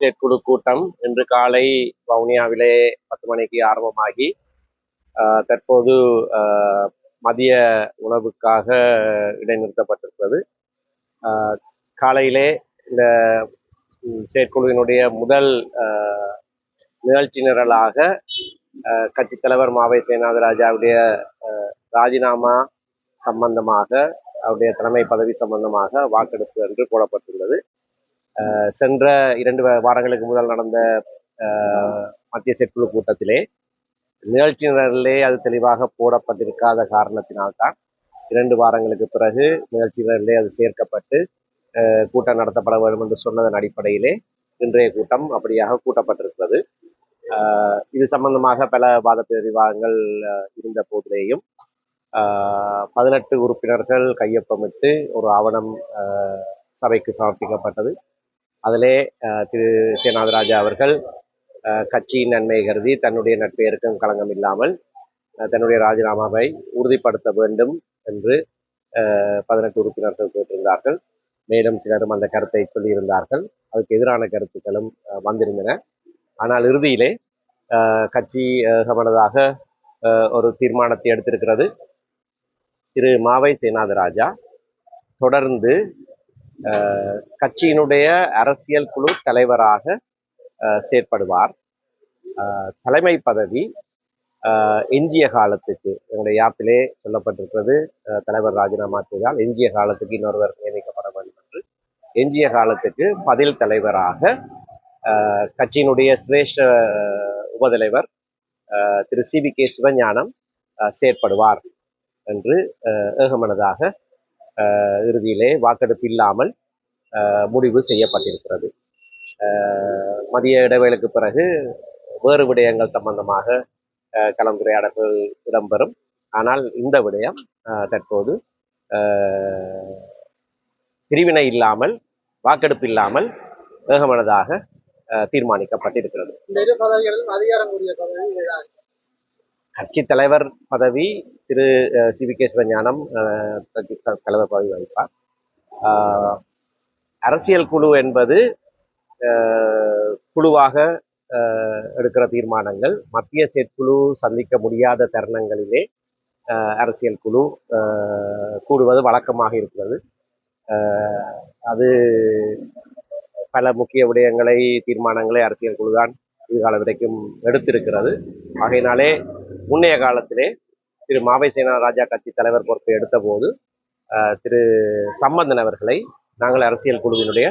செயற்குழு கூட்டம் இன்று காலை வவுனியாவிலே 10 மணிக்கு ஆரம்பமாகி தற்போது மதிய உணவுக்காக இடைநிறுத்தப்பட்டிருக்கிறது. காலையிலே இந்த செயற்குழுவினுடைய முதல் நிகழ்ச்சி நிரலாக கட்சித் தலைவர் மாவை சேனாதிராஜாவுடைய ராஜினாமா சம்பந்தமாக, அவருடைய தலைமை பதவி சம்பந்தமாக வாக்கெடுப்பு என்று போடப்பட்டுள்ளது. சென்ற 2 வாரங்களுக்கு முதல் நடந்த மத்திய செயற்குழு கூட்டத்திலே நிகழ்ச்சி நிரலிலே அது தெளிவாக போடப்பட்டிருக்காத காரணத்தினால்தான் 2 வாரங்களுக்கு பிறகு நிகழ்ச்சி நிரலிலே அது சேர்க்கப்பட்டு கூட்டம் நடத்தப்பட வேண்டும் என்று சொன்னதன் அடிப்படையிலே இன்றைய கூட்டம் அப்படியாக கூட்டப்பட்டிருக்கிறது. இது சம்பந்தமாக பல வாத விவாதங்கள் இருந்த போதிலேயும் 18 உறுப்பினர்கள் கையொப்பமிட்டு ஒரு ஆவணம் சபைக்கு சமர்ப்பிக்கப்பட்டது. அதிலே திரு சேனாதிராஜா அவர்கள் கட்சியின் நன்மை கருதி தன்னுடைய நட்பெயருக்கும் களங்கம் இல்லாமல் தன்னுடைய ராஜினாமாவை உறுதிப்படுத்த வேண்டும் என்று 18 உறுப்பினர்கள் கேட்டிருந்தார்கள். மேலும் சிலரும் அந்த கருத்தை சொல்லியிருந்தார்கள். அதுக்கு எதிரான கருத்துக்களும் வந்திருந்தன. ஆனால் இறுதியிலே கட்சி சமனதாக ஒரு தீர்மானத்தை எடுத்திருக்கிறது. திரு மாவை சேனாதிராஜா தொடர்ந்து கட்சியினுடைய அரசியல் குழு தலைவராக செயற்படுவார். தலைமை பதவி எஞ்சிய காலத்துக்கு, என்னுடைய யாப்பிலே சொல்லப்பட்டிருக்கிறது, தலைவர் ராஜினாமா செய்தால் எஞ்சிய காலத்துக்கு இன்னொருவர் நியமிக்கப்பட வேண்டும் என்று. எஞ்சிய காலத்துக்கு பதில் தலைவராக கட்சியினுடைய சிரேஷ்ட உபதலைவர் திரு CVK சிவஞானம் செயற்படுவார் என்று ஏகமனதாக இறுதியிலே வாக்கெடுப்பு இல்லாமல் முடிவு செய்யப்பட்டிருக்கிறது. மதிய இடைவேளைக்கு பிறகு வேறு விடயங்கள் சம்பந்தமாக கலந்துரையாடல்கள் இடம்பெறும். ஆனால் இந்த விடயம் தற்போது பிரிவினை இல்லாமல், வாக்கெடுப்பு இல்லாமல் ஏகமனதாக தீர்மானிக்கப்பட்டிருக்கிறது. கட்சி தலைவர் பதவி திரு CVK சிவஞானம் கட்சி தலைவர் பதவி வகிப்பார். அரசியல் குழு என்பது குழுவாக எடுக்கிற தீர்மானங்கள் மத்திய செயற்குழு சந்திக்க முடியாத தருணங்களிலே அரசியல் குழு கூடுவது வழக்கமாக இருக்கிறது. அது பல முக்கிய விடயங்களை, தீர்மானங்களை அரசியல் குழுதான் இதுகால வரைக்கும் எடுத்திருக்கிறது. ஆகையினாலே முன்னைய காலத்திலே திரு மாவை சேனாதிராஜா கட்சி தலைவர் பொறுப்பை எடுத்த போது திரு சம்பந்தன் அவர்களை நாங்கள் அரசியல் குழுவினுடைய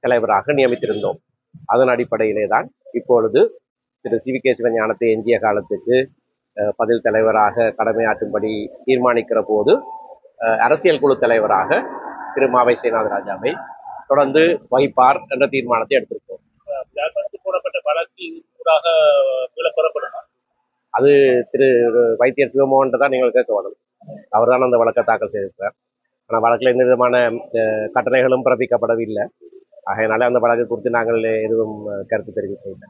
தலைவராக நியமித்திருந்தோம். அதன் அடிப்படையிலே தான் இப்பொழுது திரு CVK சிவஞானத்தை எஞ்சிய காலத்துக்கு பதில் தலைவராக கடமையாற்றும்படி தீர்மானிக்கிற போது அரசியல் குழு தலைவராக திரு மாவை சேனாதிராஜாவை தொடர்ந்து வகிப்பார் என்ற தீர்மானத்தை எடுத்திருக்கோம். போடப்பட்ட வழக்கு அது திரு வைத்தியர் சிவமோகன் தான் நீங்கள் கேட்க வேணும். அவர் தான் அந்த வழக்கை தாக்கல் செய்திருக்கிறார். ஆனால் வழக்கில் எந்த விதமான கட்டளைகளும் பிறப்பிக்கப்படவில்லை. ஆகையினால அந்த வழக்கு குறித்து நாங்கள் எதுவும் கருத்து தெரிவிக்கவில்லை.